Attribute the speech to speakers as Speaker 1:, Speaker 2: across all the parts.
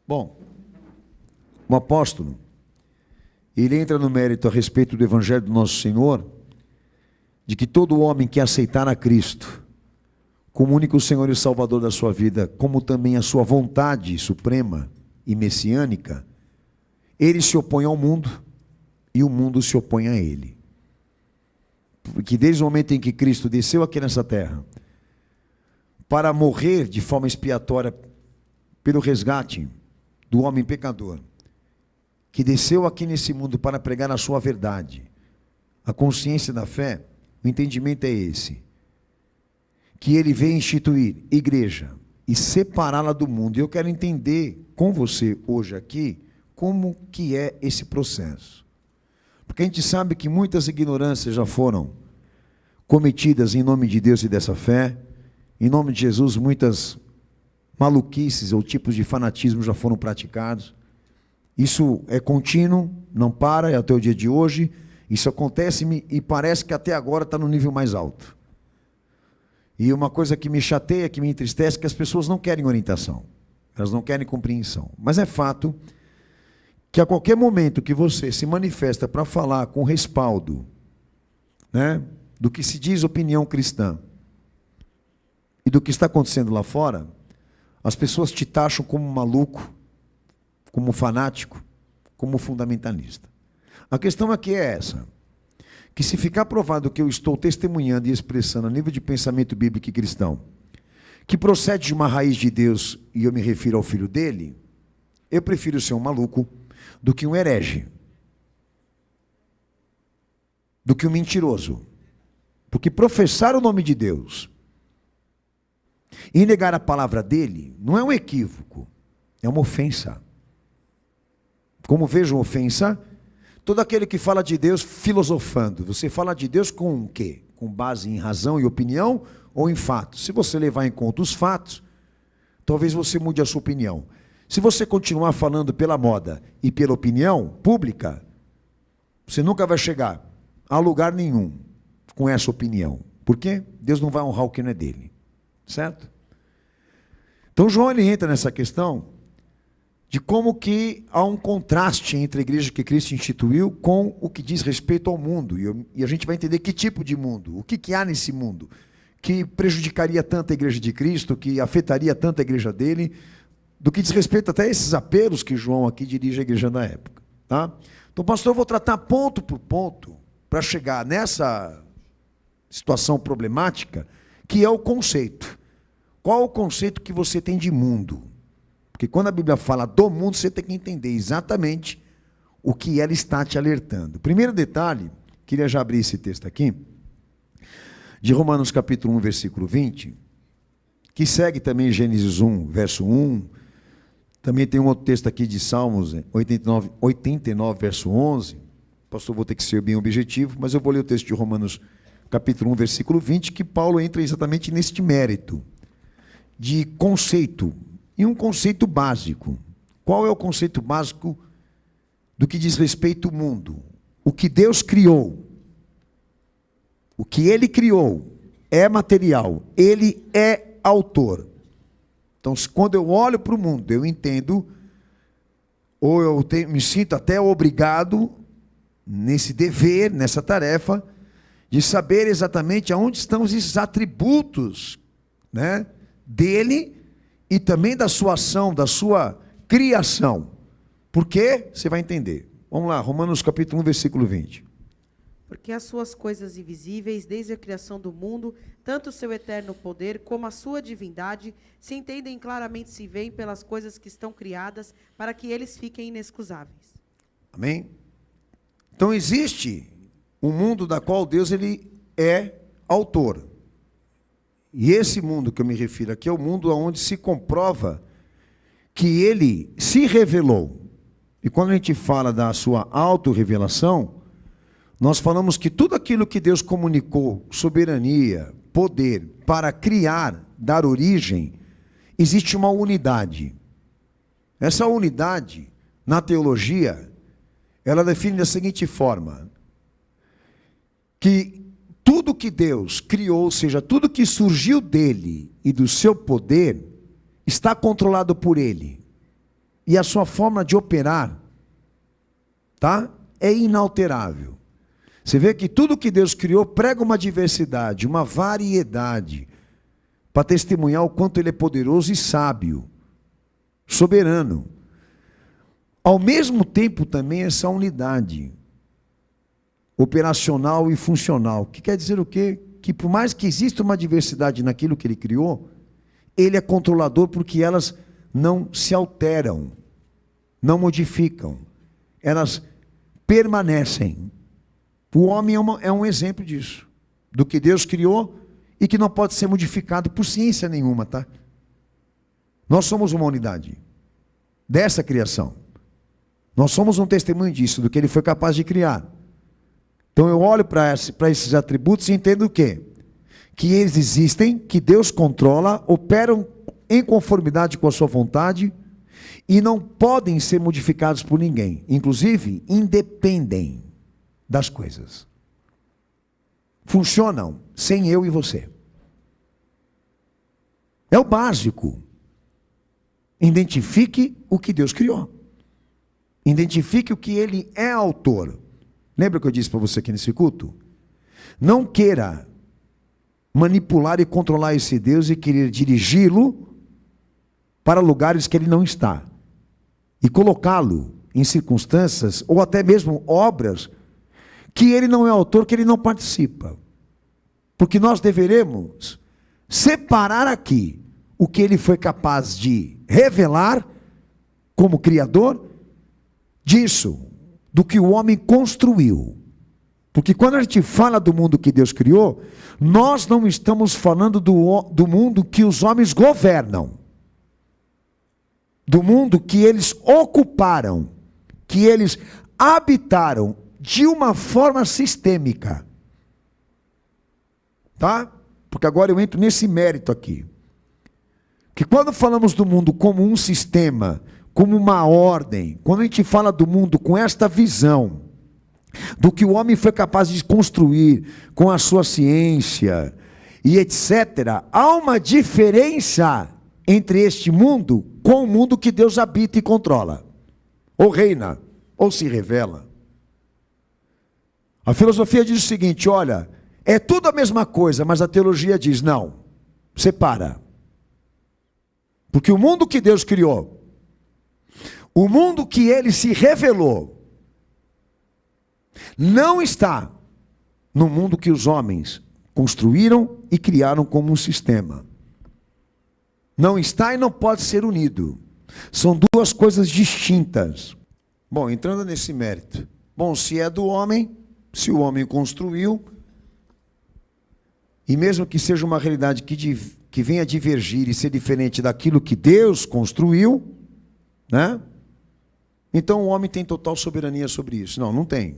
Speaker 1: Bom, o apóstolo, ele entra no mérito a respeito do Evangelho do nosso Senhor, de que todo homem que aceitar a Cristo como único Senhor e Salvador da sua vida, como também a sua vontade suprema e messiânica, ele se opõe ao mundo e o mundo se opõe a ele. Porque desde o momento em que Cristo desceu aqui nessa terra, para morrer de forma expiatória pelo resgate do homem pecador, que desceu aqui nesse mundo para pregar a sua verdade, a consciência da fé, o entendimento é esse, que ele veio instituir igreja e separá-la do mundo. E eu quero entender com você hoje aqui como que é esse processo. Porque a gente sabe que muitas ignorâncias já foram cometidas em nome de Deus e dessa fé. Em nome de Jesus, muitas maluquices ou tipos de fanatismo já foram praticados. Isso é contínuo, não para, é até o dia de hoje. Isso acontece e parece que até agora está no nível mais alto. E uma coisa que me chateia, que me entristece, é que as pessoas não querem orientação. Elas não querem compreensão. Mas é fato que a qualquer momento que você se manifesta para falar com respaldo, né, do que se diz opinião cristã e do que está acontecendo lá fora, as pessoas te taxam como maluco, como fanático, como fundamentalista. A questão aqui é essa, que se ficar provado que eu estou testemunhando e expressando a nível de pensamento bíblico e cristão, que procede de uma raiz de Deus, e eu me refiro ao filho dele, eu prefiro ser um maluco do que um herege, do que um mentiroso. Porque professar o nome de Deus e negar a palavra dele não é um equívoco, é uma ofensa. Como vejo ofensa, todo aquele que fala de Deus filosofando. Você fala de Deus com o quê? Com base em razão e opinião ou em fatos? Se você levar em conta os fatos, talvez você mude a sua opinião. Se você continuar falando pela moda e pela opinião pública, você nunca vai chegar a lugar nenhum com essa opinião. Por quê? Deus não vai honrar o que não é dele. Certo? Então João ele entra nessa questão de como que há um contraste entre a igreja que Cristo instituiu com o que diz respeito ao mundo. E a gente vai entender que tipo de mundo, o que há nesse mundo, que prejudicaria tanto a igreja de Cristo, que afetaria tanto a igreja dele, do que diz respeito até a esses apelos que João aqui dirige à igreja da época. Tá? Então, pastor, eu vou tratar ponto por ponto, para chegar nessa situação problemática, que é o conceito. Qual é o conceito que você tem de mundo? Porque quando a Bíblia fala do mundo, você tem que entender exatamente o que ela está te alertando. Primeiro detalhe, queria já abrir esse texto aqui, de Romanos capítulo 1, versículo 20, que segue também Gênesis 1, verso 1, também tem um outro texto aqui de Salmos 89 verso 11, pastor, vou ter que ser bem objetivo, mas eu vou ler o texto de Romanos capítulo 1, versículo 20, que Paulo entra exatamente neste mérito de conceito, e um conceito básico. Qual é o conceito básico do que diz respeito ao mundo? O que Deus criou, o que Ele criou é material, Ele é autor. Então, quando eu olho para o mundo, eu entendo, ou me sinto até obrigado, nesse dever, nessa tarefa, de saber exatamente aonde estão esses atributos, né, dele, e também da sua ação, da sua criação. Por quê? Você vai entender. Vamos lá, Romanos capítulo 1, versículo 20.
Speaker 2: Porque as suas coisas invisíveis, desde a criação do mundo, tanto o seu eterno poder como a sua divindade, se entendem claramente, se veem pelas coisas que estão criadas, para que eles fiquem inexcusáveis.
Speaker 1: Amém? Então existe um mundo da qual Deus ele é autor. E esse mundo que eu me refiro aqui é o mundo onde se comprova que ele se revelou. E quando a gente fala da sua autorrevelação, nós falamos que tudo aquilo que Deus comunicou, soberania, poder, para criar, dar origem, existe uma unidade. Essa unidade, na teologia, ela define da seguinte forma, que tudo que Deus criou, ou seja, tudo que surgiu dele e do seu poder, está controlado por ele. e a sua forma de operar, tá? É inalterável. Você vê que tudo que Deus criou prega uma diversidade, uma variedade, para testemunhar o quanto Ele é poderoso e sábio, soberano. Ao mesmo tempo também essa unidade operacional e funcional, que quer dizer o quê? Que por mais que exista uma diversidade naquilo que Ele criou, Ele é controlador porque elas não se alteram, não modificam, elas permanecem. O homem é um exemplo disso, do que Deus criou e que não pode ser modificado por ciência nenhuma, tá? Nós somos uma unidade dessa criação. Nós somos um testemunho disso, do que Ele foi capaz de criar. Então eu olho para esses atributos e entendo o quê? Que eles existem, que Deus controla, operam em conformidade com a sua vontade e não podem ser modificados por ninguém. Inclusive, independem das coisas. Funcionam sem eu e você. É o básico. Identifique o que Deus criou. Identifique o que Ele é autor. Lembra que eu disse para você aqui nesse culto? Não queira manipular e controlar esse Deus e querer dirigi-lo para lugares que Ele não está. E colocá-lo em circunstâncias, ou até mesmo obras, que Ele não é autor, que Ele não participa. Porque nós deveremos separar aqui o que Ele foi capaz de revelar como Criador, disso, do que o homem construiu. Porque quando a gente fala do mundo que Deus criou, nós não estamos falando do mundo que os homens governam. Do mundo que eles ocuparam, que eles habitaram de uma forma sistêmica. Tá? Porque agora eu entro nesse mérito aqui. Que quando falamos do mundo como um sistema, como uma ordem, quando a gente fala do mundo com esta visão, do que o homem foi capaz de construir com a sua ciência e etc., há uma diferença entre este mundo com o mundo que Deus habita e controla, ou reina, ou se revela. A filosofia diz o seguinte: olha, é tudo a mesma coisa, mas a teologia diz, não, separa. Porque o mundo que Deus criou, o mundo que Ele se revelou, não está no mundo que os homens construíram e criaram como um sistema. Não está e não pode ser unido. São duas coisas distintas. Bom, entrando nesse mérito. Bom, se é do homem, se o homem construiu, e mesmo que seja uma realidade que venha divergir e ser diferente daquilo que Deus construiu, né? Então o homem tem total soberania sobre isso. Não, não tem.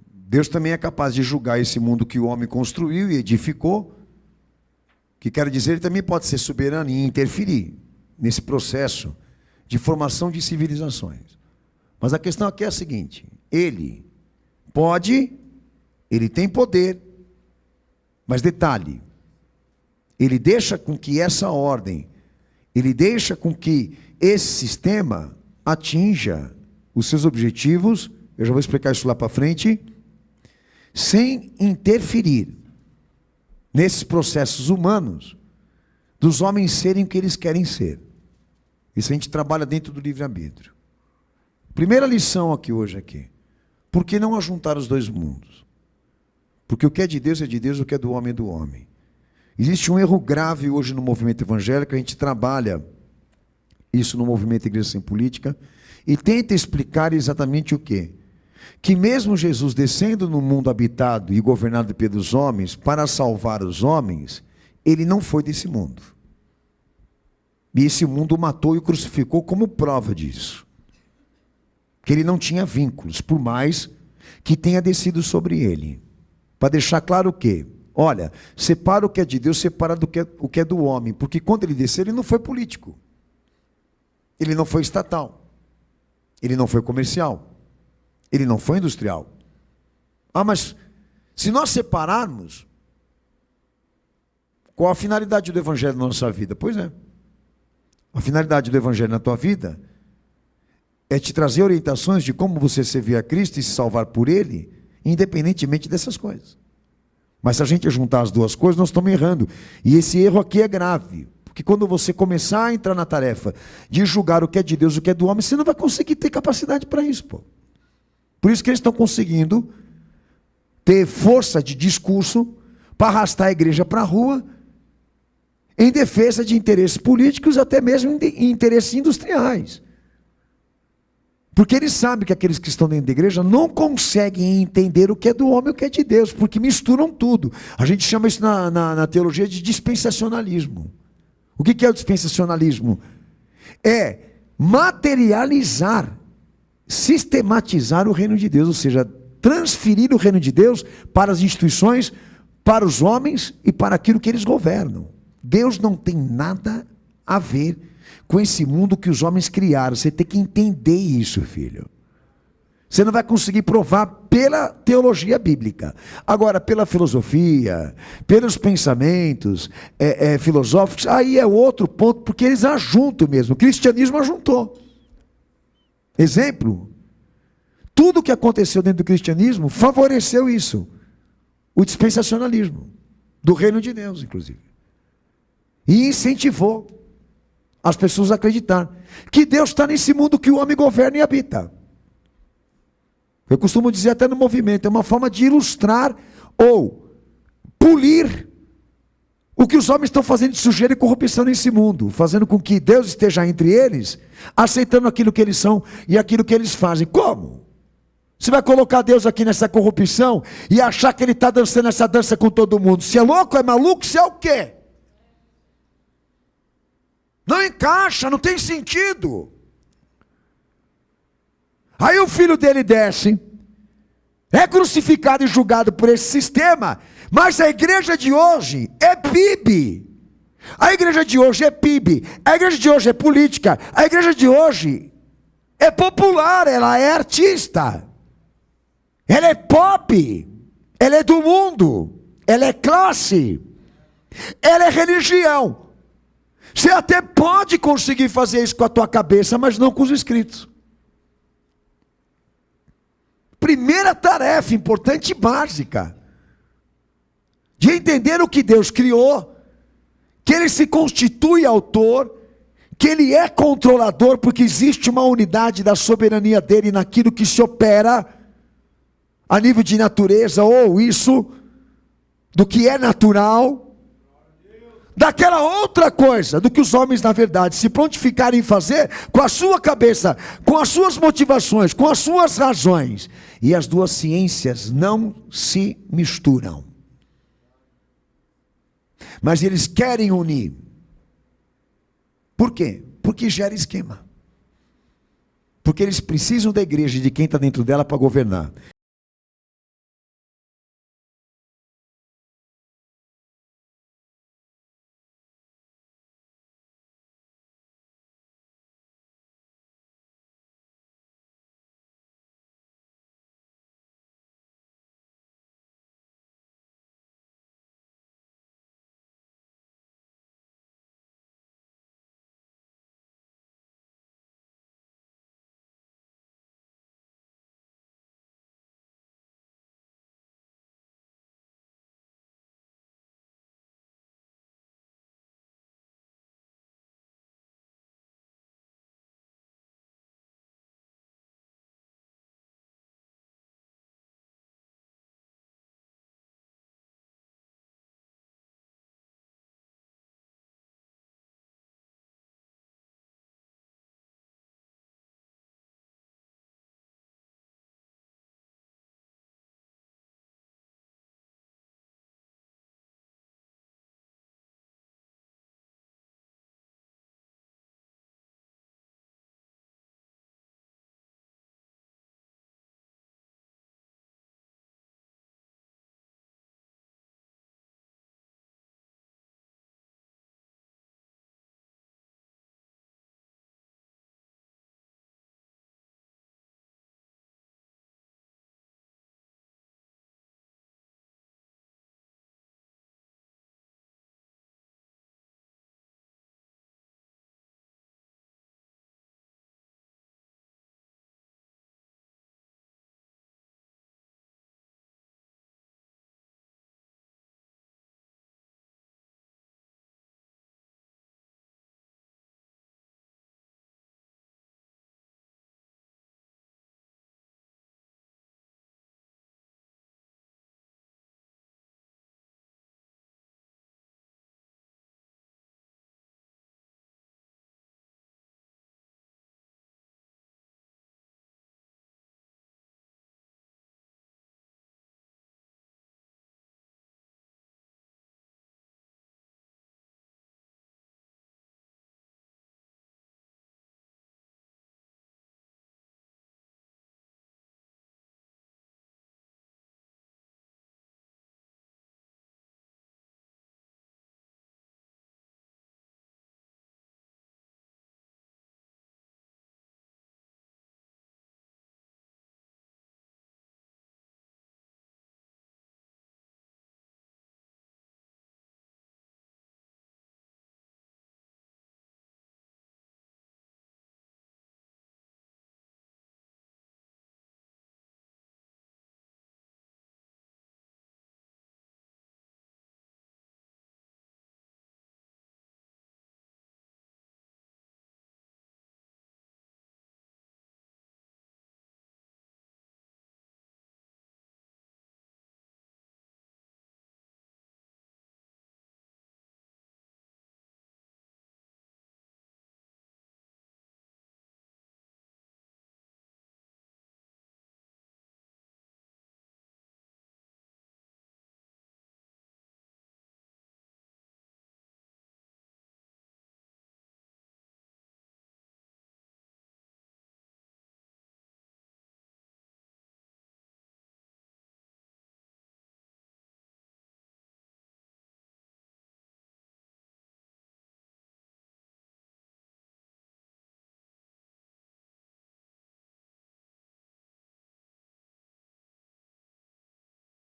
Speaker 1: Deus também é capaz de julgar esse mundo que o homem construiu e edificou, que quer dizer, ele também pode ser soberano e interferir nesse processo de formação de civilizações. Mas a questão aqui é a seguinte: ele pode, ele tem poder, mas detalhe, ele deixa com que essa ordem, ele deixa com que esse sistema atinja os seus objetivos, eu já vou explicar isso lá para frente, sem interferir nesses processos humanos dos homens serem o que eles querem ser. Isso a gente trabalha dentro do livre-arbítrio. Primeira lição aqui hoje aqui. Por que não ajuntar os dois mundos? Porque o que é de Deus, o que é do homem é do homem. Existe um erro grave hoje no movimento evangélico, a gente trabalha isso no movimento Igreja Sem Política, e tenta explicar exatamente o quê? Que mesmo Jesus descendo no mundo habitado e governado pelos homens, para salvar os homens, ele não foi desse mundo. E esse mundo o matou e o crucificou como prova disso. Que ele não tinha vínculos, por mais que tenha descido sobre ele. Para deixar claro o quê? Olha, separa o que é de Deus, separa o que é do homem. Porque quando ele desceu, ele não foi político. Ele não foi estatal. Ele não foi comercial. Ele não foi industrial. Ah, mas se nós separarmos, qual a finalidade do evangelho na nossa vida? Pois é. A finalidade do Evangelho na tua vida é te trazer orientações de como você servir a Cristo e se salvar por Ele, independentemente dessas coisas. Mas se a gente juntar as duas coisas, nós estamos errando. E esse erro aqui é grave. Porque quando você começar a entrar na tarefa de julgar o que é de Deus e o que é do homem, você não vai conseguir ter capacidade para isso, pô. Por isso que eles estão conseguindo ter força de discurso para arrastar a igreja para a rua em defesa de interesses políticos, até mesmo em interesses industriais. Porque eles sabem que aqueles que estão dentro da igreja não conseguem entender o que é do homem e o que é de Deus, porque misturam tudo. A gente chama isso na teologia de dispensacionalismo. O que é o dispensacionalismo? É materializar, sistematizar o reino de Deus, ou seja, transferir o reino de Deus para as instituições, para os homens e para aquilo que eles governam. Deus não tem nada a ver com esse mundo que os homens criaram. Você tem que entender isso, filho. Você não vai conseguir provar pela teologia bíblica. Agora, pela filosofia, pelos pensamentos filosóficos, aí é outro ponto, porque eles ajuntam mesmo. O cristianismo ajuntou. Exemplo, tudo o que aconteceu dentro do cristianismo favoreceu isso. O dispensacionalismo, do reino de Deus, inclusive. E incentivou as pessoas a acreditar que Deus está nesse mundo que o homem governa e habita. Eu costumo dizer até no movimento, é uma forma de ilustrar ou polir o que os homens estão fazendo de sujeira e corrupção nesse mundo, fazendo com que Deus esteja entre eles, aceitando aquilo que eles são e aquilo que eles fazem. Como? Você vai colocar Deus aqui nessa corrupção e achar que Ele está dançando essa dança com todo mundo? Se é louco, é maluco, se é o quê? Não encaixa, não tem sentido. Aí o filho dele desce, é crucificado e julgado por esse sistema, mas a igreja de hoje é PIB. A igreja de hoje é PIB. A igreja de hoje é política. A igreja de hoje é popular, ela é artista. Ela é pop. Ela é do mundo. Ela é classe. Ela é religião. Você até pode conseguir fazer isso com a tua cabeça, mas não com os escritos. Primeira tarefa importante e básica, de entender o que Deus criou, que Ele se constitui autor, que Ele é controlador, porque existe uma unidade da soberania dEle naquilo que se opera a nível de natureza, ou isso, do que é natural, daquela outra coisa, do que os homens na verdade se prontificarem em fazer com a sua cabeça, com as suas motivações, com as suas razões. E as duas ciências não se misturam. Mas eles querem unir. Por quê? Porque gera esquema. Porque eles precisam da igreja e de quem está dentro dela para governar.